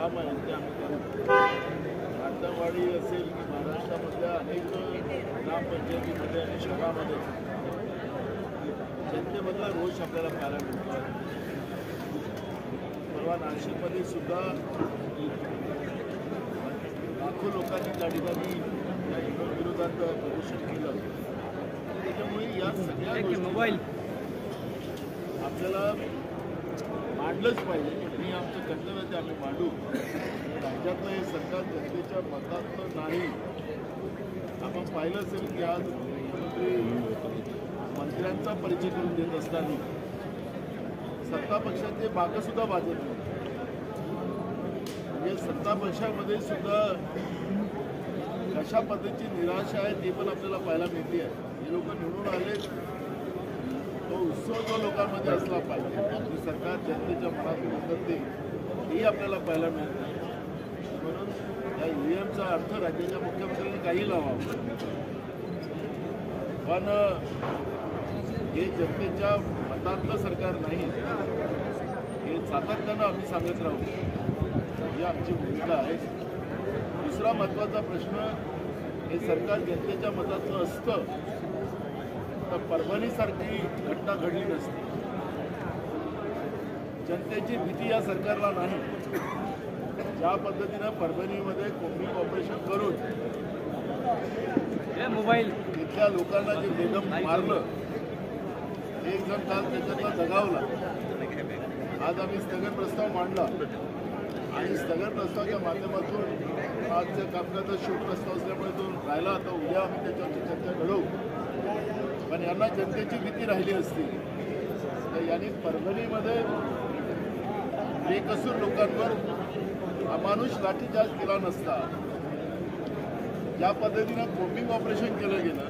काम आहे ते आम्ही करू. आंतरवाडी असेल की महाराष्ट्रामधल्या अनेक ग्रामपंचायतीमध्ये आणि शहरामध्ये जनतेमधला रोष आपल्याला पाहायला मिळतो. परवा नाशिकमध्ये सुद्धा लाखो लोकांनी त्या ठिकाणी या विरोधात प्रदर्शन केलं. त्याच्यामुळे या सगळ्या गोष्टी आपल्याला मांडलंच पाहिजे. आणि आमचं कर्तव्य ते आम्ही मांडू. राज्यातलं हे सरकार जनतेच्या मतातलं नाही. आपण पाहिलं असेल की आज मुख्यमंत्री मंत्र्यांचा परिचय करून देत असताना सत्ता पक्षाचे भागसुद्धा भाजप नाही. म्हणजे सत्ता पक्षामध्ये सुद्धा कशा पद्धतीची निराशा आहे ते पण आपल्याला पाहायला मिळते आहे. हे लोक निवडून आले, तो उत्सव जो लोकांमध्ये असला पाहिजे, आपली सरकार जनतेच्या मनातून उतरते हेही आपल्याला पाहायला मिळते. म्हणून या ईव्हीएमचा अर्थ राज्याच्या मुख्यमंत्र्यांनी काही लावावा, पण हे जनतेच्या मतातलं सरकार नाही हे सातत्यानं आम्ही सांगत राहू. ही आमची भूमिका आहे. दुसरा महत्त्वाचा प्रश्न, हे सरकार जनतेच्या मतातलं असतं तर परभणीसारखी घटना घडली नसती. जनतेची भीती या सरकारला नाही. ज्या पद्धतीनं परभणीमध्ये कोम्बिंग ऑपरेशन करून तिथल्या लोकांना जे बेदम मारलं, एक जण काल त्याच्यातला जगावला. आज आम्ही स्थगन प्रस्ताव मांडला आणि स्थगन प्रस्तावाच्या माध्यमातून आजच्या कामकाजाचा शेवट प्रस्ताव असल्यामुळे तो राहिला. आता उद्या आम्ही त्याच्यावर चर्चा घडवू. पण यांना जनतेची भीती राहिली असती तर यांनी परभणीमध्ये बेकसूर लोकांवर अमानुष लाठीचार्ज केला नसता. ज्या पद्धतीनं कोम्बिंग ऑपरेशन केलं गेलं,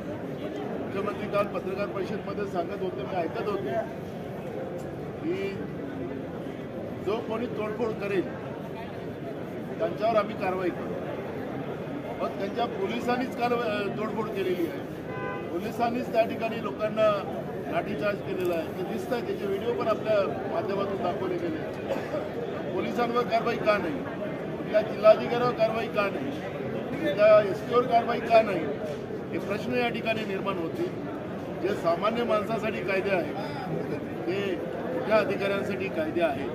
मुख्यमंत्री काल पत्रकार परिषदेमध्ये सांगत होते, मी ऐकत होते की जो कोणी तोडफोड करेल त्यांच्यावर आम्ही कारवाई करू. मग त्यांच्या पोलिसांनीच तोडफोड केलेली आहे. पोलिसांनीच त्या ठिकाणी लोकांना लाठीचार्ज केलेला आहे. ते दिसत आहे, त्याचे व्हिडिओ पण आपल्या माध्यमातून दाखवले गेले. पोलिसांवर कारवाई का नाही? त्या जिल्हाधिकाऱ्यावर कारवाई का नाही? त्या एसपीवर कारवाई का नाही? हे प्रश्न या ठिकाणी निर्माण होतील. जे सामान्य माणसासाठी कायदे आहेत ते मोठ्या अधिकाऱ्यांसाठी कायदे आहेत.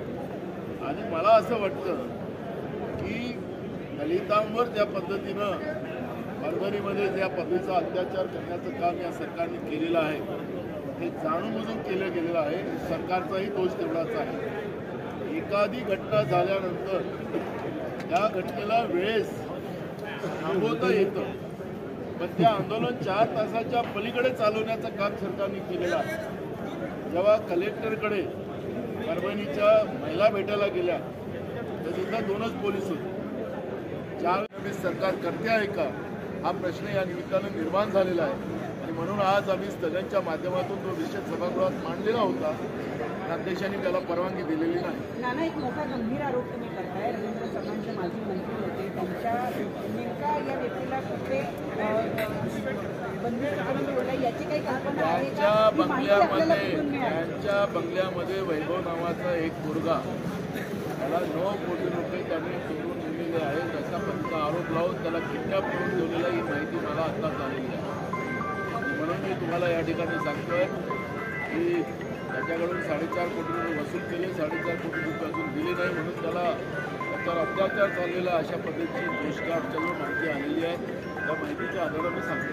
आणि मला असं वाटतं की दलितांवर ज्या पद्धतीनं परभणीमध्ये ज्या पद्धतीचा अत्याचार करण्याचं काम या सरकारने केलेलं आहे हे जाणून बुजून केलं गेलेलं आहे. सरकारचाही दोष तेवढाच आहे. एखादी घटना झाल्यानंतर त्या घटनेला वेळेस थांबवता येतं, पण ते आंदोलन 4 तासाच्या पलीकडे चालवण्याचं काम सरकारने केलेलं आहे. जेव्हा कलेक्टरकडे परभणीच्या महिला भेटायला गेल्या तर तिथं 2च पोलीस होते. ज्यावेळी सरकार करते आहे का हा प्रश्न या निमित्तानं निर्माण झालेला आहे. आणि म्हणून आज आम्ही स्थगनच्या माध्यमातून तो विषय सभागृहात मांडलेला होता. अध्यक्षांनी त्याला परवानगी दिलेली नाही. नाना, एक मोठा गंभीर आरोप तुम्ही करताय. रवींद्र चव्हाणचे माजी मंत्री होते, त्यांच्या नेमका या व्यक्तीला कुठे बंदी करून याची काही कल्पना आहे का? त्यांच्या बंगल्यामध्ये वैभव नावाचा एक मुलगा, त्याला 9 कोटी रुपये त्यांनी चोरून दिलेले आहेत असा फक्त आरोप लावून त्याला किडनॅप करून ठेवलेला ही माहिती मला आत्ताच आलेली आहे. म्हणून मी तुम्हाला या ठिकाणी सांगतोय की त्याच्याकडून 4.5 कोटी रुपये वसूल केले, 4.5 कोटी रुपये अजून दिले नाही, म्हणून त्याच्यावर अत्याचार चाललेला अशा पद्धतीची गोष्ट आमच्याजवळ माहिती आलेली आहे. त्या माहितीच्या आधारावर मी सांगतो.